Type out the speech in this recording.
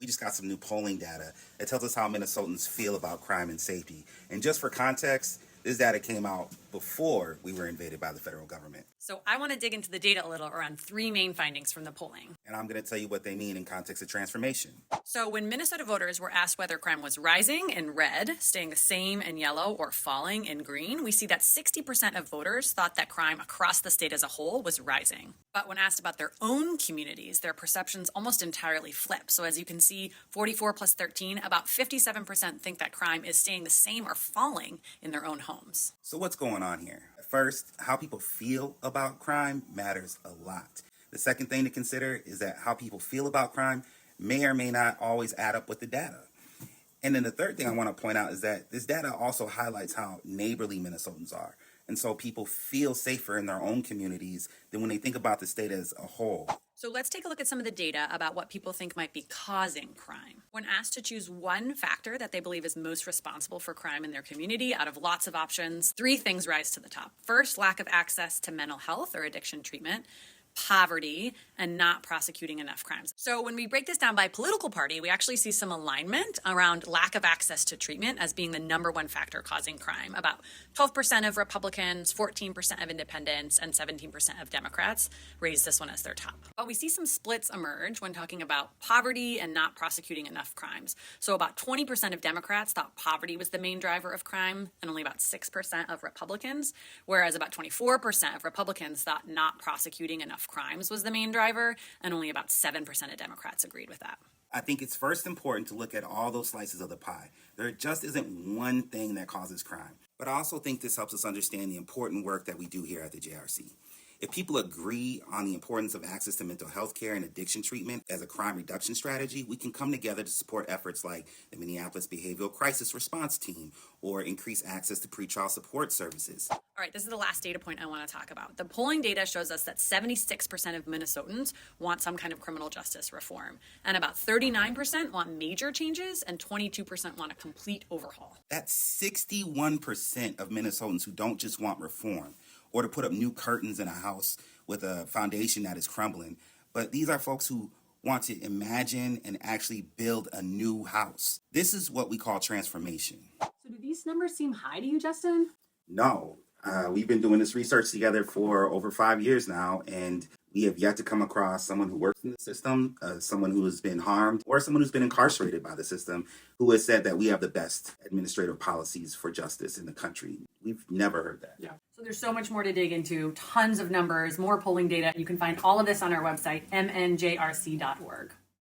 We just got some new polling data that tells us how Minnesotans feel about crime and safety. And just for context, this data came out before we were invaded by the federal government. So I want to dig into the data a little around three main findings from the polling. And I'm going to tell you what they mean in context of transformation. So when Minnesota voters were asked whether crime was rising in red, staying the same in yellow, or falling in green, we see that 60% of voters thought that crime across the state as a whole was rising. But when asked about their own communities, their perceptions almost entirely flip. So as you can see, 44 plus 13, about 57% think that crime is staying the same or falling in their own homes. So what's going on here? First, how people feel about crime matters a lot. The second thing to consider is that how people feel about crime may or may not always add up with the data. And then the third thing I want to point out is that this data also highlights how neighborly Minnesotans are. And so people feel safer in their own communities than when they think about the state as a whole. So let's take a look at some of the data about what people think might be causing crime. When asked to choose one factor that they believe is most responsible for crime in their community out of lots of options, three things rise to the top. First, lack of access to mental health or addiction treatment, poverty, and not prosecuting enough crimes. So when we break this down by political party, we actually see some alignment around lack of access to treatment as being the number one factor causing crime. About 12% of Republicans, 14% of independents, and 17% of Democrats raise this one as their top. But we see some splits emerge when talking about poverty and not prosecuting enough crimes. So about 20% of Democrats thought poverty was the main driver of crime, and only about 6% of Republicans, whereas about 24% of Republicans thought not prosecuting enough crimes was the main driver, and only about 7% of Democrats agreed with that. I think it's first important to look at all those slices of the pie. There just isn't one thing that causes crime. But I also think this helps us understand the important work that we do here at the JRC. If people agree on the importance of access to mental health care and addiction treatment as a crime reduction strategy, we can come together to support efforts like the Minneapolis Behavioral Crisis Response Team or increase access to pretrial support services. All right, this is the last data point I want to talk about. The polling data shows us that 76% of Minnesotans want some kind of criminal justice reform, and about 39% want major changes, and 22% want a complete overhaul. That's 61% of Minnesotans who don't just want reform or to put up new curtains in a house with a foundation that is crumbling. But these are folks who want to imagine and actually build a new house. This is what we call transformation. So do these numbers seem high to you, Justin? No. We've been doing this research together for over 5 years now, and we have yet to come across someone who works in the system, someone who has been harmed, or someone who's been incarcerated by the system who has said that we have the best administrative policies for justice in the country. We've never heard that. Yeah. So there's so much more to dig into, tons of numbers, more polling data. You can find all of this on our website, mnjrc.org.